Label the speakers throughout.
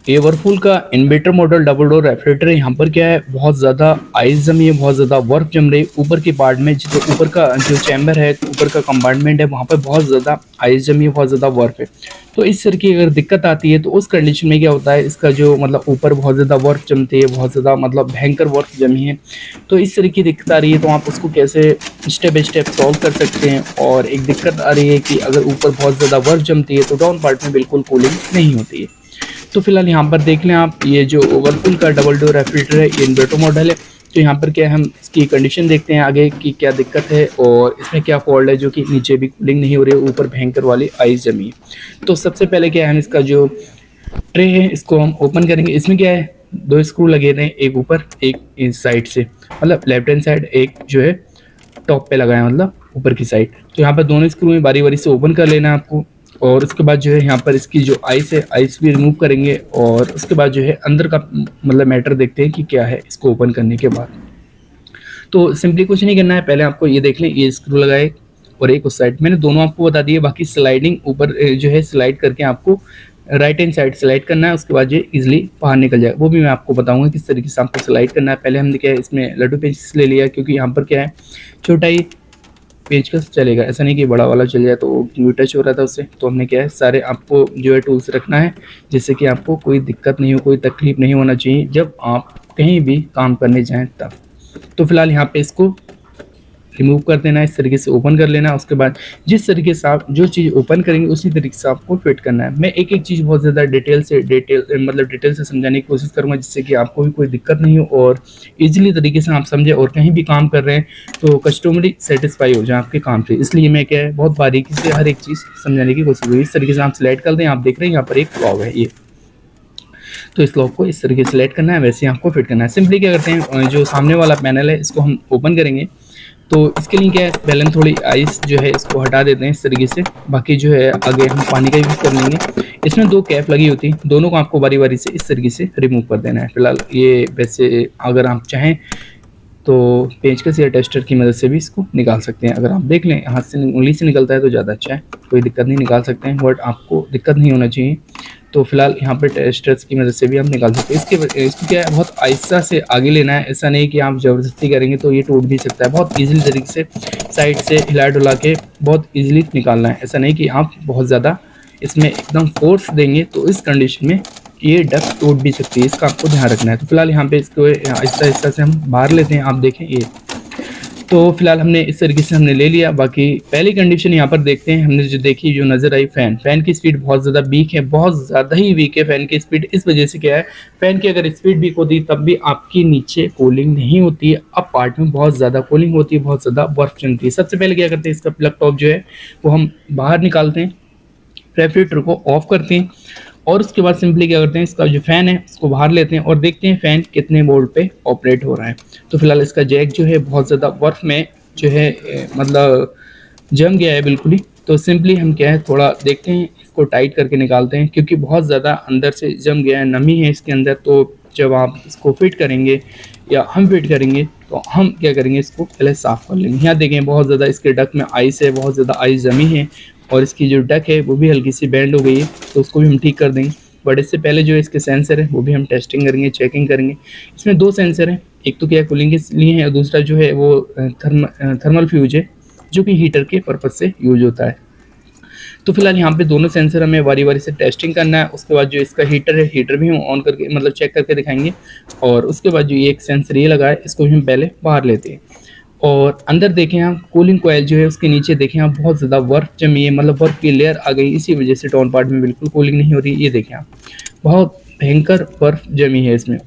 Speaker 1: ये वर्लपूल का inverter model double door refrigerator है। यहाँ पर क्या है, बहुत ज़्यादा आइस जमी है, बहुत ज़्यादा बर्फ जम रही है ऊपर के पार्ट में। जो ऊपर का जो चैम्बर है, ऊपर का कंपार्टमेंट है, वहाँ पर बहुत ज़्यादा आइस जमी है, बहुत ज़्यादा बर्फ है। तो इस तरह की अगर दिक्कत आती है तो उस कंडीशन में क्या होता है, इसका जो मतलब ऊपर बहुत ज़्यादा बर्फ जमती है, बहुत ज़्यादा मतलब भयंकर बर्फ जमी है। तो इस तरह की दिक्कत आ रही है, तो आप उसको कैसे स्टेप बाई स्टेप सॉल्व कर सकते हैं। और एक दिक्कत आ रही है कि अगर ऊपर बहुत ज़्यादा बर्फ जमती है तो डाउन पार्ट में बिल्कुल कूलिंग नहीं होती है। तो फिलहाल यहाँ पर देख लें आप, ये जो वर्लपूल का डबल डोर रेफ्रिजरेटर है, ये इन्वर्टर मॉडल है। तो यहाँ पर क्या है, हम इसकी कंडीशन देखते हैं आगे की क्या दिक्कत है और इसमें क्या फॉल्ट है, जो कि नीचे भी कूलिंग नहीं हो रही है, ऊपर भयंकर वाली आइस जमी है। तो सबसे पहले क्या है, हम इसका जो ट्रे है इसको हम ओपन करेंगे। इसमें क्या है, दो स्क्रू लगे हैं, एक ऊपर एक इस साइड से, मतलब लेफ्ट हैंड साइड, एक जो है टॉप पे लगा है, मतलब ऊपर की साइड। तो यहाँ पर दोनों स्क्रू में बारी बारी से ओपन कर लेना है आपको। और उसके बाद जो है यहाँ पर इसकी जो आइस है, आइस भी रिमूव करेंगे। और उसके बाद जो है अंदर का मतलब मैटर देखते हैं कि क्या है इसको ओपन करने के बाद। तो सिंपली कुछ नहीं करना है, पहले आपको ये देख लें, ये स्क्रू लगाए और एक उस साइड, मैंने दोनों आपको बता दिए। बाकी स्लाइडिंग ऊपर जो है स्लाइड करके आपको राइट हैंड साइड स्लाइड करना है, उसके बाद ये इजीली बाहर निकल जाएगा। वो भी मैं आपको बताऊंगा किस तरीके से आपको स्लाइड करना है। पहले हमने क्या है, इसमें लड्डू पेंच ले लिया, क्योंकि यहाँ पर क्या है, छोटा ही पेचकस चलेगा, ऐसा नहीं कि बड़ा वाला चल जाए, तो न्यू टच हो रहा था उससे। तो हमने क्या है, सारे आपको जो है टूल्स रखना है, जिससे कि आपको कोई दिक्कत नहीं हो, कोई तकलीफ नहीं होना चाहिए जब आप कहीं भी काम करने जाएं तब। तो फिलहाल यहाँ पे इसको रिमूव कर देना है, इस तरीके से ओपन कर लेना है। उसके बाद जिस तरीके से आप जो चीज़ ओपन करेंगे उसी तरीके से आपको फिट करना है। मैं एक एक चीज़ बहुत ज़्यादा डिटेल से समझाने की कोशिश करूँगा, जिससे कि आपको भी कोई दिक्कत नहीं हो और इजीली तरीके से आप समझे और कहीं भी काम कर रहे हैं तो कस्टमर सेटिस्फाई हो जाए आपके काम से। इसलिए मैं क्या है, बहुत बारीकी से हर एक चीज़ समझाने की कोशिश करूँ। इस तरीके से आप सिलेक्ट कर दें। आप देख रहे हैं यहाँ पर एक लॉक है ये, तो इस लॉक को इस तरीके से सिलेक्ट करना है, वैसे ही आपको फिट करना है। सिंपली क्या करते हैं, जो सामने वाला पैनल है इसको हम ओपन करेंगे। तो इसके लिए क्या है, पहले हम थोड़ी आइस जो है इसको हटा देते हैं इस तरीके से। बाकी जो है आगे हम पानी का यूज़ कर लेंगे। इसमें दो कैप लगी होती है, दोनों को आपको बारी बारी से इस तरीके से रिमूव कर देना है। फिलहाल ये वैसे अगर आप चाहें तो पेंचकस या टेस्टर की मदद से भी इसको निकाल सकते हैं। अगर आप देख लें हाथ से उंगली से निकलता है तो ज़्यादा अच्छा है, कोई दिक्कत नहीं, निकाल सकते हैं, बट आपको दिक्कत नहीं होना चाहिए। तो फिलहाल यहाँ पर टेस्टर्स की मदद से भी हम निकाल सकते हैं। इसको क्या है, बहुत आहिस्ता से आगे लेना है, ऐसा नहीं कि आप ज़बरदस्ती करेंगे तो ये टूट भी सकता है। बहुत ईजिली तरीके से साइड से हिला डुला के बहुत ईजिली निकालना है, ऐसा नहीं कि आप बहुत ज़्यादा इसमें एकदम फोर्स देंगे तो इस कंडीशन में ये डक टूट भी सकती है, इसका आपको ध्यान रखना है। तो फिलहाल यहाँ पे इसको आहिस्ता आहिस्ता से हम बाहर लेते हैं। आप देखें ये, तो फिलहाल हमने इस तरीके से हमने ले लिया। बाकी पहली कंडीशन यहाँ पर देखते हैं, हमने जो देखी, जो नज़र आई, फ़ैन की स्पीड बहुत ज़्यादा वीक है, बहुत ज़्यादा ही वीक है फ़ैन की स्पीड। इस वजह से क्या है, फ़ैन की अगर स्पीड वीक होती तब भी आपकी नीचे कूलिंग नहीं होती है, अब पार्ट में बहुत ज़्यादा कूलिंग होती है, बहुत ज़्यादा बर्फ जमती है। सबसे पहले क्या करते हैं, इसका प्लग टॉप जो है वो हम बाहर निकालते हैं, रेफ्रिजरेटर को ऑफ करते हैं और उसके बाद सिंपली क्या करते हैं, इसका जो फ़ैन है उसको बाहर लेते हैं और देखते हैं फ़ैन कितने वोल्ट पे ऑपरेट हो रहा है। तो फिलहाल इसका जैक जो है बहुत ज़्यादा बर्फ़ में जो है मतलब जम गया है बिल्कुल ही। तो सिंपली हम क्या है, थोड़ा देखते हैं, इसको टाइट करके निकालते हैं, क्योंकि बहुत ज़्यादा अंदर से जम गया है, नमी है इसके अंदर। तो जब आप इसको फिट करेंगे या हम फिट करेंगे तो हम क्या करेंगे, इसको पहले साफ़ कर लेंगे। यहाँ देखें बहुत ज़्यादा इसके डक में आइस है, बहुत ज़्यादा आइस जमी है और इसकी जो डक है वो भी हल्की सी बेंड हो गई है, तो उसको भी हम ठीक कर देंगे। बट इससे पहले जो इसके सेंसर है वो भी हम टेस्टिंग करेंगे, चेकिंग करेंगे। इसमें दो सेंसर हैं, एक तो क्या है कूलिंग के लिए है और दूसरा जो है वो थर्मल फ्यूज है, जो कि हीटर के पर्पज़ से यूज होता है। तो फिलहाल यहाँ पे दोनों सेंसर हमें बारी बारी से टेस्टिंग करना है। उसके बाद जो इसका हीटर है, हीटर भी हम ऑन करके मतलब चेक करके दिखाएंगे। और उसके बाद जो ये एक सेंसर ये लगा है, इसको भी हम पहले बाहर लेते हैं। और अंदर देखें आप, कूलिंग कॉइल जो है उसके नीचे देखें आप, बहुत ज़्यादा बर्फ़ जमी है, मतलब बर्फ़ की लेयर आ गई, इसी वजह से डाउन पार्ट में बिल्कुल कूलिंग नहीं हो रही। ये देखें आप, बहुत भयंकर बर्फ़ जमी है इसमें।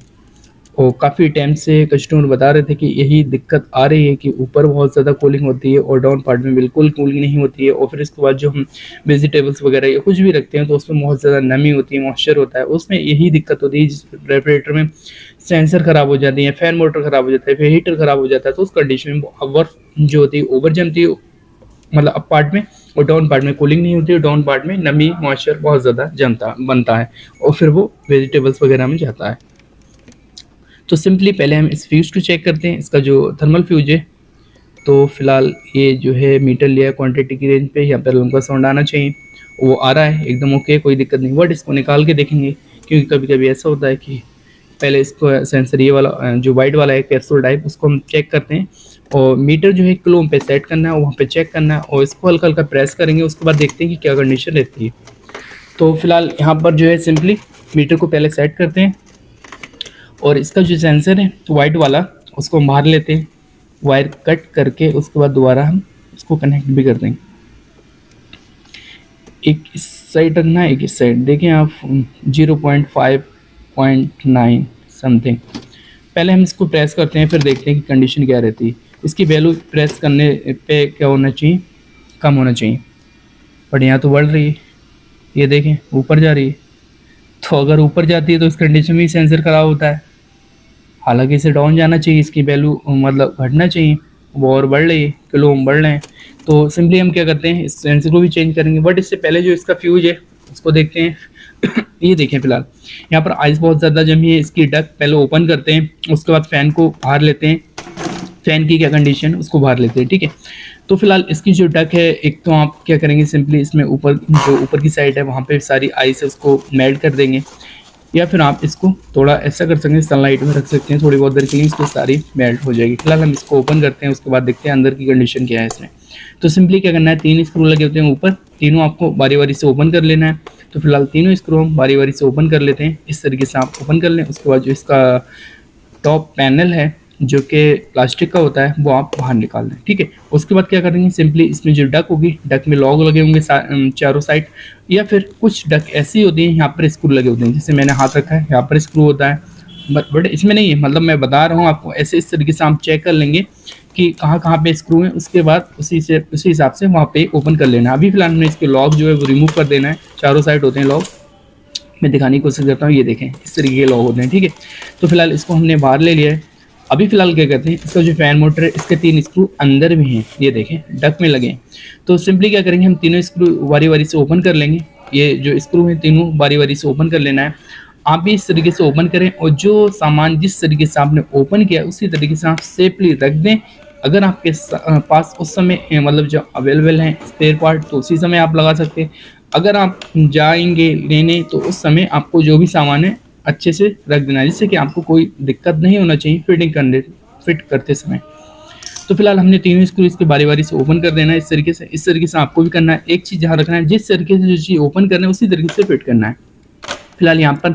Speaker 1: और काफ़ी टाइम से कस्टमर बता रहे थे कि यही दिक्कत आ रही है कि ऊपर बहुत ज़्यादा कूलिंग होती है और डाउन पार्ट में बिल्कुल कूलिंग नहीं होती है। और फिर इसके बाद जो हम वेजिटेबल्स वगैरह या कुछ भी रखते हैं तो उसमें बहुत ज़्यादा नमी होती है, मॉइस्चर होता है, उसमें यही दिक्कत होती है। जिस रेफ्रिजरेटर में सेंसर ख़राब हो जाती है, फ़ैन मोटर ख़राब हो जाता है, फिर हीटर ख़राब हो जाता है, तो उस कंडीशन में बर्फ़ जो होती है ओवर जमती है, मतलब अप पार्ट में, और डाउन पार्ट में कूलिंग नहीं होती है, डाउन पार्ट में नमी मॉइस्चर बहुत ज़्यादा जमता बनता है और फिर वो वेजिटेबल्स वगैरह में जाता है। तो सिंपली पहले हम इस फ्यूज़ को चेक करते हैं, इसका जो थर्मल फ्यूज है। तो फिलहाल ये जो है मीटर लिया क्वांटिटी की रेंज पे, यहाँ पर लंबा साउंड आना चाहिए, वो आ रहा है एकदम ओके, कोई दिक्कत नहीं। बट इसको निकाल के देखेंगे क्योंकि कभी-कभी ऐसा होता है कि पहले इसको सेंसर ये वाला जो वाइट वाला है कैप्सूल टाइप, उसको हम चेक करते हैं और मीटर जो है किलो पे सेट करना है, वहाँ पे चेक करना है और इसको हल्का-हल्का प्रेस करेंगे। उसके बाद देखते हैं कि क्या कंडीशन रहती है। तो फिलहाल यहाँ पर जो है सिंपली मीटर को पहले सेट करते हैं और इसका जो सेंसर है वाइट वाला, उसको हम बाहर लेते हैं, वायर कट करके उसके बाद दोबारा हम इसको कनेक्ट भी कर देंगे। एक इस साइड रखना है, एक इस साइड। देखें आप 0.5.9 समथिंग। पहले हम इसको प्रेस करते हैं, फिर देखते हैं कि कंडीशन क्या रहती है। इसकी वैल्यू प्रेस करने पे क्या होना चाहिए, कम होना चाहिए, बट यहाँ तो बढ़ रही है। ये देखें ऊपर जा रही है। तो अगर ऊपर जाती है तो इस कंडीशन में सेंसर ख़राब होता है। हालांकि इसे डाउन जाना चाहिए, इसकी वैल्यू मतलब घटना चाहिए। वो और बढ़ रही है, किलो ओम बढ़ रहे हैं। तो सिंपली हम क्या करते हैं, इस सेंसर को भी चेंज करेंगे। बट इससे पहले जो इसका फ्यूज है उसको देखते हैं। ये देखें फिलहाल यहाँ पर आइस बहुत ज़्यादा जमी है। इसकी डक पहले ओपन करते हैं, उसके बाद फ़ैन को बाहर लेते हैं। फ़ैन की क्या कंडीशन उसको बाहर लेते हैं, ठीक है। तो फिलहाल इसकी जो डक है, एक तो आप क्या करेंगे, सिंपली इसमें ऊपर जो ऊपर की साइड है वहाँ पे सारी आइस है उसको मेल्ट कर देंगे, या फिर आप इसको थोड़ा ऐसा कर सकते हैं, सनलाइट में रख सकते हैं थोड़ी बहुत देर के लिए, इसको सारी मेल्ट हो जाएगी। फिलहाल हम इसको ओपन करते हैं, उसके बाद देखते हैं अंदर की कंडीशन क्या है इसमें। तो सिंपली क्या करना है, 3 स्क्रू लगे होते हैं ऊपर, तीनों आपको बारी बारी से ओपन कर लेना है। तो फिलहाल तीनों स्क्रू हम बारी बारी से ओपन कर लेते हैं। इस तरीके से आप ओपन कर लें। उसके बाद जो इसका टॉप पैनल है जो कि प्लास्टिक का होता है वो आप बाहर निकाल दें, ठीक है। उसके बाद क्या करेंगे, सिंपली इसमें जो डक होगी, डक में लॉग लगे होंगे चारों साइड, या फिर कुछ डक ऐसी होती हैं यहाँ पर स्क्रू लगे होते हैं। जैसे मैंने हाथ रखा है, यहाँ पर स्क्रू होता है, बट इसमें नहीं है, मतलब मैं बता रहा हूँ आपको। ऐसे इस तरीके से आप चेक कर लेंगे कि कहाँ कहाँ पे स्क्रू है। उसके बाद उसी हिसाब से वहाँ पे ओपन कर लेना है। अभी फिलहाल हमने इसके लॉक जो है वो रिमूव कर देना है। चारों साइड होते हैं लॉक, मैं दिखाने की कोशिश करता हूँ। ये देखें इस तरीके के लॉक होते हैं, ठीक है। तो फिलहाल इसको हमने बाहर ले लिया है। अभी फिलहाल क्या करते हैं, इसका जो फैन मोटर है इसके 3 स्क्रू अंदर भी हैं, ये देखें डक में लगे हैं। तो सिंपली क्या करेंगे, हम तीनों स्क्रू बारी बारी से ओपन कर लेंगे। ये जो स्क्रू हैं तीनों बारी बारी से ओपन कर लेना है। आप भी इस तरीके से ओपन करें और जो सामान जिस तरीके से आपने ओपन किया उसी तरीके से आप सेफली रख दें। अगर आपके पास उस समय मतलब जो अवेलेबल हैं स्पेयर पार्ट, तो उसी समय आप लगा सकते हैं। अगर आप जाएंगे लेने तो उस समय आपको जो भी सामान है अच्छे से रख देना, जिससे कि आपको कोई दिक्कत नहीं होना चाहिए फिट करते समय। तो फिलहाल हमने तीनों स्क्रू इसके बारी बारी से ओपन कर देना है। इस तरीके से आपको भी करना है। एक चीज़ ध्यान रखना है, जिस तरीके से जो चीज़ ओपन करना है उसी तरीके से फिट करना है। फिलहाल यहाँ पर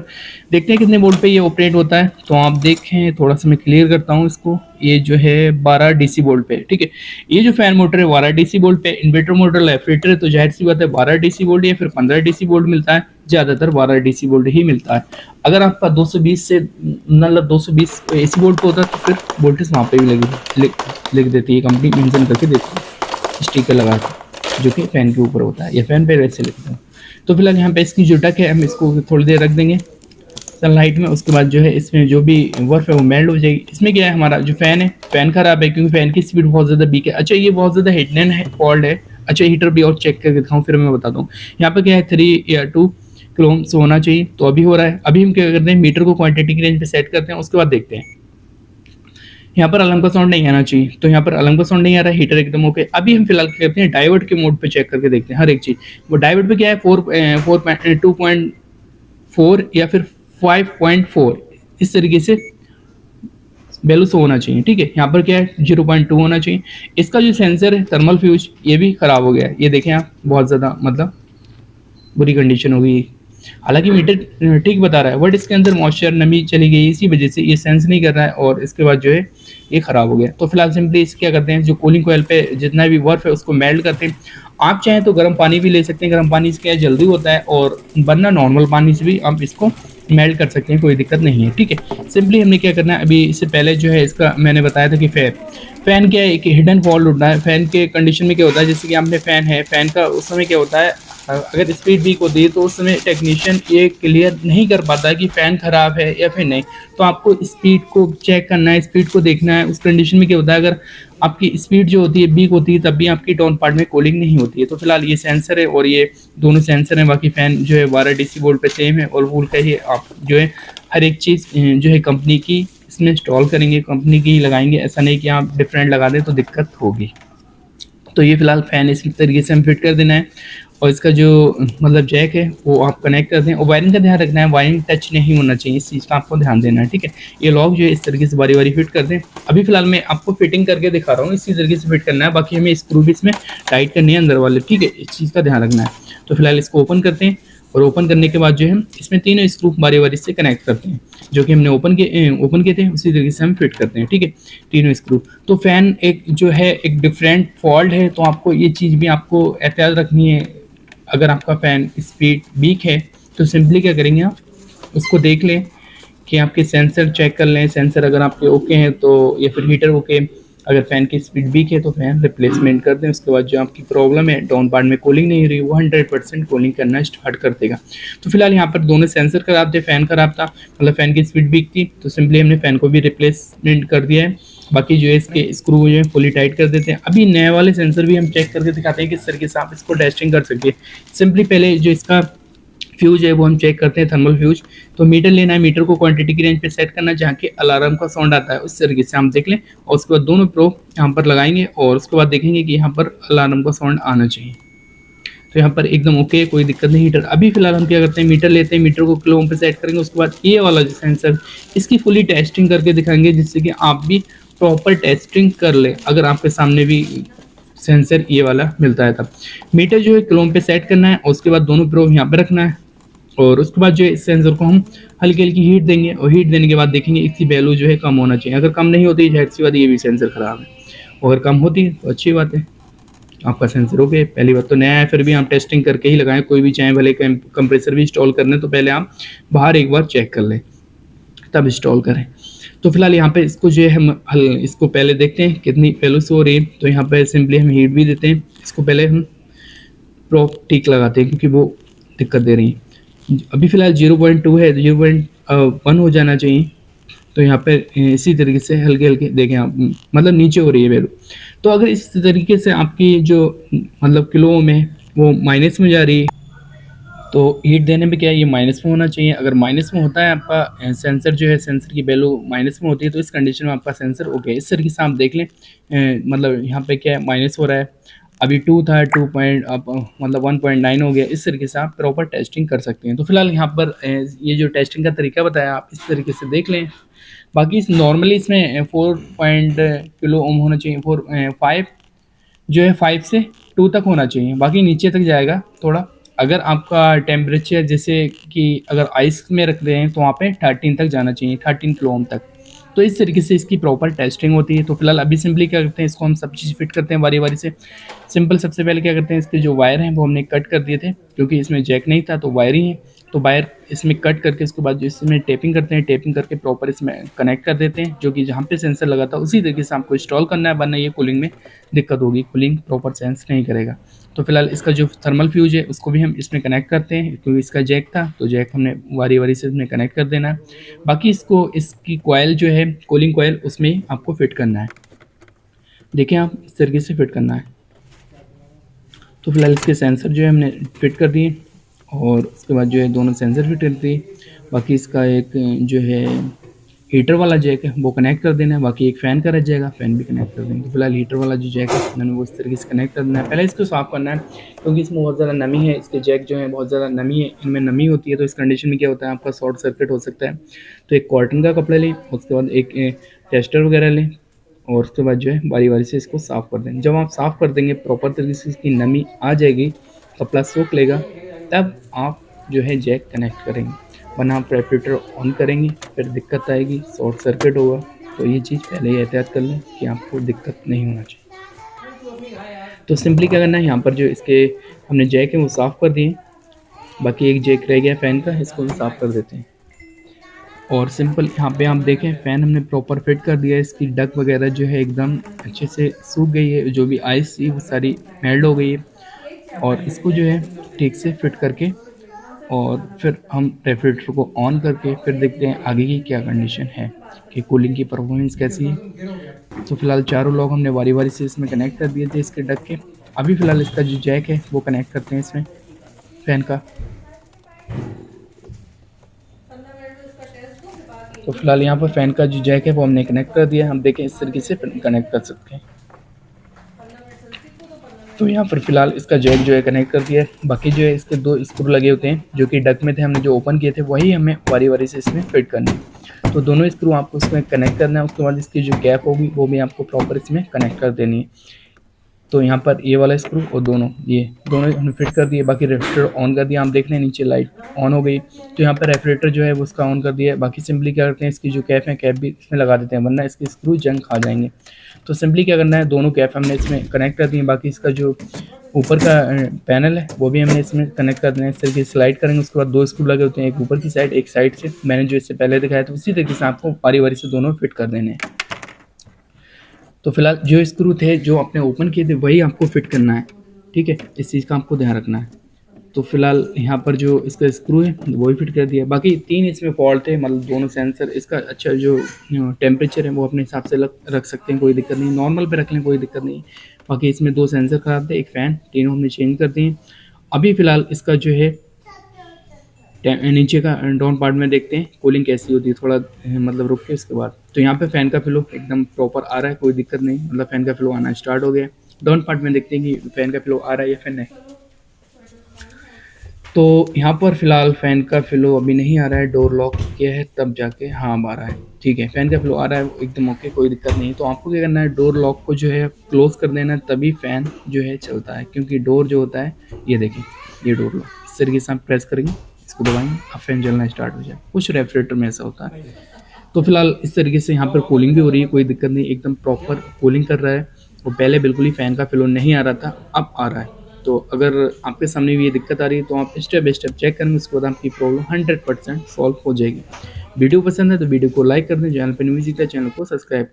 Speaker 1: देखते हैं कितने वोल्ट पे ये ऑपरेट होता है। तो आप देखें, थोड़ा सा मैं क्लियर करता हूँ इसको। ये जो है 12 डीसी वोल्ट पे, ठीक है। ये जो फैन मोटर है 12 डीसी वोल्ट पे। इन्वर्टर मोटर रेफ्रिजरेटर है तो जाहिर सी बात है 12 डीसी वोल्ट या फिर 15 डीसी वोल्ट मिलता है। ज़्यादातर 12 डीसी वोल्ट ही मिलता है। अगर आपका 220 से मतलब 220 एसी वोल्ट पे होता है तो फिर वोल्टेज वहाँ पे भी लिख देती है कंपनी, मेंशन करके देती है स्टिकर लगा के, जो कि फैन के ऊपर होता है या फैन पे वैसे लिखते हैं। तो फिलहाल यहाँ पे इसकी जो डक है हम इसको थोड़ी देर रख देंगे सनलाइट में। उसके बाद जो है इसमें जो भी बर्फ है वो मेल्ट हो जाएगी। इसमें क्या है, हमारा जो फ़ैन है, फ़ैन ख़राब है क्योंकि फ़ैन की स्पीड बहुत ज़्यादा वीक है। अच्छा, ये बहुत ज़्यादा हिडन है, फॉल्ट है। अच्छा, हीटर भी और चेक करके दिखाऊँ फिर मैं बताता हूँ। यहाँ पे क्या है 3 या 2 किलो ओम से होना चाहिए, तो अभी हो रहा है। अभी हम क्या करते हैं, मीटर को क्वांटिटी की रेंज पे सेट करते हैं। उसके बाद देखते हैं यहाँ पर अलार्म का साउंड नहीं आना चाहिए, तो यहाँ पर अलार्म का साउंड नहीं आ रहा है, हीटर एकदम ओके। अभी हम फिलहाल क्या करते हैं, डायोड के मोड पे चेक करके देखते हैं हर एक चीज़। वो डायोड पे क्या है 2.4 या फिर 5.4 इस तरीके से वैल्यू से होना चाहिए, ठीक है। यहाँ पर क्या है 0.2 होना चाहिए। इसका जो सेंसर है थर्मल फ्यूज, ये भी ख़राब हो गया है। ये देखें आप, बहुत ज़्यादा मतलब बुरी कंडीशन हो गई। हालांकि मीटर ठीक बता रहा है बट इसके अंदर मॉइस्चर नमी चली गई, इसी वजह से ये सेंस नहीं कर रहा है और इसके बाद जो है ये ख़राब हो गया। तो फिलहाल सिंपली इसे क्या करते हैं, जो कूलिंग कोयल पे जितना भी बर्फ है उसको मेल्ट करते हैं। आप चाहें तो गर्म पानी भी ले सकते हैं, गर्म पानी से क्या जल्दी होता है, और वरना नॉर्मल पानी से भी आप इसको मेल्ट कर सकते हैं, कोई दिक्कत नहीं है, ठीक है। सिंपली हमने क्या करना है, अभी इससे पहले जो है इसका मैंने बताया था कि फ़ैन क्या है, एक हिडन फॉल्ट होता है। फ़ैन के कंडीशन में क्या होता है, जैसे कि आपने फ़ैन है, फ़ैन का उस समय क्या होता है, अगर स्पीड वीक होती है तो उस समय टेक्नीशियन ये क्लियर नहीं कर पाता कि फ़ैन ख़राब है या फिर नहीं। तो आपको स्पीड को चेक करना है, स्पीड को देखना है। उस कंडीशन में क्या होता है, अगर आपकी स्पीड जो होती है वीक होती है तब भी आपकी डाउन पार्ट में कूलिंग नहीं होती है। तो फिलहाल ये सेंसर है और ये दोनों सेंसर हैं। बाकी फ़ैन जो है 12 डीसी वोल्ट पे सेम है और वोल्ट का ही आप जो है हर एक चीज़ जो है कंपनी की इसमें इंस्टॉल करेंगे, कंपनी की ही लगाएंगे। ऐसा नहीं कि आप डिफरेंट लगा दें तो दिक्कत होगी। तो ये फ़िलहाल फ़ैन इस तरीके से हमें फिट कर देना है और इसका जो मतलब जैक है वो आप कनेक्ट कर दें और वायरिंग का ध्यान रखना है, वायरिंग टच नहीं होना चाहिए, इस चीज़ का आपको ध्यान देना है, ठीक है। ये लॉक जो है इस तरीके से बारी-बारी फिट कर दें। अभी फ़िलहाल मैं आपको फिटिंग करके दिखा रहा हूँ, इसी तरीके से फिट करना है, बाकी हमें स्क्रू भी इसमें टाइट करने हैं अंदर वाले, ठीक है, इस चीज़ का ध्यान रखना है। तो फ़िलहाल इसको ओपन करते हैं और ओपन करने के बाद जो है इसमें तीनों स्क्रू बारी-बारी से कनेक्ट करते हैं, जो कि हमने ओपन किए थे उसी तरीके से हम फिट करते हैं, ठीक है, तीनों स्क्रू। तो फ़ैन एक जो है एक डिफरेंट फॉल्ट है, तो आपको ये चीज़ भी आपको एहतियात रखनी है। अगर आपका फ़ैन स्पीड वीक है तो सिंपली क्या करेंगे आप उसको देख लें कि आपके सेंसर चेक कर लें, सेंसर अगर आपके ओके हैं तो या फिर हीटर ओके, अगर फ़ैन की स्पीड वीक है तो फ़ैन रिप्लेसमेंट कर दें। उसके बाद जो आपकी प्रॉब्लम है डाउन पार्ट में कूलिंग नहीं हो रही, वो 100% कूलिंग करना स्टार्ट कर देगा। तो फिलहाल यहाँ पर दोनों सेंसर खराब थे, फ़ैन खराब था, मतलब फ़ैन की स्पीड वीक थी, तो सिंपली हमने फ़ैन को भी रिप्लेसमेंट कर दिया है। बाकी जो है इसके स्क्रू जो है फुली टाइट कर देते हैं। अभी नए वाले सेंसर भी हम चेक करके दिखाते हैं किस तरीके से आप इसको टेस्टिंग कर सकते हैं। सिंपली पहले जो इसका फ्यूज है वो हम चेक करते हैं, थर्मल फ्यूज। तो मीटर लेना है, मीटर को क्वांटिटी की रेंज पे सेट करना है, जहाँ के अलार्म का साउंड आता है उस तरीके से हम देख लें और उसके बाद दोनों प्रोब यहाँ पर लगाएंगे और उसके बाद देखेंगे कि यहाँ पर अलार्म का साउंड आना चाहिए। तो यहाँ पर एकदम ओके, कोई दिक्कत नहीं हीटर। अभी फिलहाल हम क्या करते हैं, मीटर लेते हैं, मीटर को किलो ओम पे सेट करेंगे, उसके बाद ये वाला जो सेंसर इसकी फुली टेस्टिंग करके दिखाएंगे, जिससे कि आप भी प्रॉपर टेस्टिंग कर ले अगर आपके सामने भी सेंसर ये वाला मिलता है तब। मीटर जो है किलो ओम पे सेट करना है और उसके बाद दोनों प्रोब यहाँ पे रखना है और उसके बाद जो है इस सेंसर को हम हल्की हल्की हीट देंगे और हीट देने के बाद देखेंगे इसकी वैल्यू जो है कम होना चाहिए। अगर कम नहीं होती जाहिर सी बात ये भी सेंसर ख़राब है, और अगर कम होती है तो अच्छी बात है, आपका सेंसर हो गया। पहली बात तो नया है, फिर भी आप टेस्टिंग करके ही लगाएं, कोई भी चाहे भले कंप्रेसर भी इंस्टॉल करने तो पहले आप बाहर एक बार चेक कर लें तब इंस्टॉल करें। तो फिलहाल यहाँ पे इसको जो है हम इसको पहले देखते हैं कितनी वैल्यू से हो रही है। तो यहाँ पे सिंपली हम हीट भी देते हैं, इसको पहले हम प्रोब टिक लगाते हैं क्योंकि वो दिक्कत दे रही है। अभी फ़िलहाल 0.2 है, 0.1 हो जाना चाहिए। तो यहाँ पे इसी तरीके से हल्के हल्के देखें आप, मतलब नीचे हो रही है वैल्यू। तो अगर इस तरीके से आपकी जो मतलब किलो में वो माइनस में जा रही है तो हीट देने में क्या है, ये माइनस में होना चाहिए। अगर माइनस में होता है आपका सेंसर जो है, सेंसर की वैल्यू माइनस में होती है, तो इस कंडीशन में आपका सेंसर ओके। इस तरीके से आप देख लें, मतलब यहाँ पे क्या है माइनस हो रहा है, अभी 2 था, 2 पॉइंट अब मतलब 1.9 हो गया। इस तरीके से आप प्रॉपर टेस्टिंग कर सकते हैं। तो फिलहाल यहाँ पर ये जो टेस्टिंग का तरीका बताया आप इस तरीके से देख लें। बाकी इस नॉर्मली इसमें 4 पॉइंट किलो ओम होना चाहिए, 5 जो है 5 से 2 तक होना चाहिए, बाकी नीचे तक जाएगा थोड़ा। अगर आपका टेम्परेचर जैसे कि अगर आइस में रख रहे हैं तो वहाँ पे 13 तक जाना चाहिए, 13 किलो ओम तक। तो इस तरीके से इसकी प्रॉपर टेस्टिंग होती है। तो फिलहाल अभी सिंपली क्या करते हैं, इसको हम सब चीज़ फिट करते हैं बारी बारी से। सिंपल सबसे पहले क्या करते हैं, इसके जो वायर हैं वो हमने कट कर दिए थे क्योंकि इसमें जैक नहीं था, तो वायर ही है। तो वायर इसमें कट करके उसके बाद जो इसमें टेपिंग करते हैं, टेपिंग करके प्रॉपर इसमें कनेक्ट कर देते हैं, जो कि जहाँ पे सेंसर लगा था उसी तरीके से आपको इंस्टॉल करना है, वरना ये कूलिंग में दिक्कत होगी, कूलिंग प्रॉपर सेंस नहीं करेगा। तो फिलहाल इसका जो थर्मल फ्यूज है उसको भी हम इसमें कनेक्ट करते हैं, क्योंकि इसका जैक था तो जैक हमने वारी वारी से इसमें कनेक्ट कर देना है। बाकी इसको इसकी कॉयल जो है कूलिंग कॉयल उसमें आपको फिट करना है, देखिए आप इस तरीके से फिट करना है। तो फिलहाल इसके सेंसर जो है हमने फिट कर दिए और उसके बाद जो है दोनों सेंसर फिट कर दिए। बाकी इसका एक जो है हीटर वाला जैक है वो कनेक्ट कर देना है, बाकी एक फ़ैन का रह जाएगा, फ़ैन भी कनेक्ट कर देंगे। तो फिलहाल हीटर वाला जो जैक है मैंने वो इस तरीके से कनेक्ट कर देना है। पहले इसको साफ़ करना है क्योंकि इसमें बहुत ज़्यादा नमी है, इसके जैक जो है बहुत ज़्यादा नमी है, इनमें नमी होती है। तो इस कंडीशन में क्या होता है, आपका शॉर्ट सर्किट हो सकता है। तो एक कॉटन का कपड़ा लें, उसके बाद एक टेस्टर वगैरह लें और उसके बाद जो है बारी बारी से इसको साफ़ कर देंगे। जब आप साफ़ कर देंगे प्रॉपर तरीके से, इसकी नमी आ जाएगी, कपड़ा सोख लेगा, तब आप जो है जैक कनेक्ट करेंगे, वरना आप रेफ्रिजरेटर ऑन करेंगे फिर दिक्कत आएगी, शॉर्ट सर्किट होगा। तो ये चीज़ पहले ही एहतियात कर लें कि आपको दिक्कत नहीं होना चाहिए। तो सिंपली क्या करना है, यहाँ पर जो इसके हमने जैक है वो साफ़ कर दिए, बाकी एक जैक रह गया फ़ैन का, इसको भी साफ़ कर देते हैं। और सिंपल यहाँ पे आप देखें फ़ैन हमने प्रॉपर फिट कर दिया है, इसकी डक वगैरह जो है एकदम अच्छे से सूख गई है, जो भी आइस थी वो सारी मेल्ट हो गई है। और इसको जो है ठीक से फिट करके और फिर हम रेफ्रिजरेटर को ऑन करके फिर देखते हैं आगे की क्या कंडीशन है कि कूलिंग की परफॉर्मेंस कैसी है। तो फिलहाल चारों लॉक हमने बारी बारी से इसमें कनेक्ट कर दिए थे इसके डक के। अभी फ़िलहाल इसका जो जैक है वो कनेक्ट करते हैं इसमें फ़ैन का। तो फिलहाल यहाँ पर फ़ैन का जो जैक है वो हमने कनेक्ट कर दिया, हम देखें इस तरीके से कनेक्ट कर सकते हैं। तो यहाँ पर फिलहाल इसका जैक जो है कनेक्ट कर दिया है। बाकी जो है इसके 2 स्क्रू लगे होते हैं जो कि डक में थे, हमने जो ओपन किए थे वही हमें बारी-बारी से इसमें फिट करने हैं। तो दोनों स्क्रू आपको इसमें कनेक्ट करना है, उसके बाद इसकी जो कैप होगी वो भी आपको प्रॉपर इसमें कनेक्ट कर देनी है। तो यहाँ पर ये वाला स्क्रू और ये दोनों हमने फिट कर दिए। बाकी रेफ्रिजरेटर ऑन कर दिया, आप देख रहे हैं नीचे लाइट ऑन हो गई। तो यहाँ पर रेफ्रिजरेटर जो है वो उसका ऑन कर दिया है। बाकी सिंपली क्या करते हैं, इसकी जो कैप है कैप भी इसमें लगा देते हैं, वरना इसके स्क्रू जंग खा जाएंगे। तो सिंपली क्या करना है, दोनों कैप हमने इसमें कनेक्ट कर दिए। बाकी इसका जो ऊपर का पैनल है वो भी हमने इसमें कनेक्ट कर देना है। इस तरीके से स्लाइड करेंगे, उसके बाद 2 स्क्रू लगे होते हैं, एक ऊपर की साइड एक साइड से। मैंने जो इससे पहले दिखाया था उसी तरीके से आपको बारी-बारी से दोनों फिट कर देने हैं। तो फिलहाल जो स्क्रू थे जो आपने ओपन किए थे वही आपको फिट करना है, ठीक है, इस चीज़ का आपको ध्यान रखना है। तो फिलहाल यहाँ पर जो इसका स्क्रू है वो भी फिट कर दिया। बाकी 3 इसमें फॉल्ट थे, मतलब दोनों सेंसर। इसका अच्छा जो टेम्परेचर है वो अपने हिसाब से रख सकते हैं, कोई दिक्कत नहीं, नॉर्मल पे रख लें कोई दिक्कत नहीं। बाकी इसमें 2 सेंसर खराब थे, एक फ़ैन, तीनों हमने चेंज कर दिए। अभी फ़िलहाल इसका जो है नीचे का डाउन पार्ट में देखते हैं कूलिंग कैसी होती है, थोड़ा मतलब रुक के उसके बाद। तो यहाँ पे फ़ैन का फ्लो एकदम प्रॉपर आ रहा है, कोई दिक्कत नहीं, मतलब फ़ैन का फ्लो आना स्टार्ट हो गया है। डाउन पार्ट में देखते हैं कि फ़ैन का फ्लो आ रहा है या फिर नहीं। तो यहाँ पर फ़िलहाल फ़ैन का फ्लो अभी नहीं आ रहा है, डोर लॉक किया है तब जाके हाँ अब आ रहा है, ठीक है, फ़ैन का फ्लो आ रहा है एकदम ओके, कोई दिक्कत नहीं है। तो आपको क्या करना है, डोर लॉक को जो है क्लोज़ कर देना है, तभी फ़ैन जो है चलता है। क्योंकि डोर जो होता है, ये देखें, ये डोर लॉक इस तरीके से आप प्रेस करेंगे, इसको दबाएंगे, अब फ़ैन चलना स्टार्ट हो जाए। कुछ रेफ्रिजरेटर में ऐसा होता है। तो फिलहाल इस तरीके से यहाँ पर कूलिंग भी हो रही है, कोई दिक्कत नहीं, एकदम प्रॉपर कूलिंग कर रहा है। और पहले बिल्कुल ही फ़ैन का फ्लो नहीं आ रहा था, अब आ रहा है। तो अगर आपके सामने भी ये दिक्कत आ रही है तो आप स्टेप बाय स्टेप चेक करेंगे, उसके बाद आपकी प्रॉब्लम 100% सॉल्व हो जाएगी। वीडियो पसंद है तो वीडियो को लाइक कर दें, चैनल पर न्यू विजिट है चैनल को सब्सक्राइब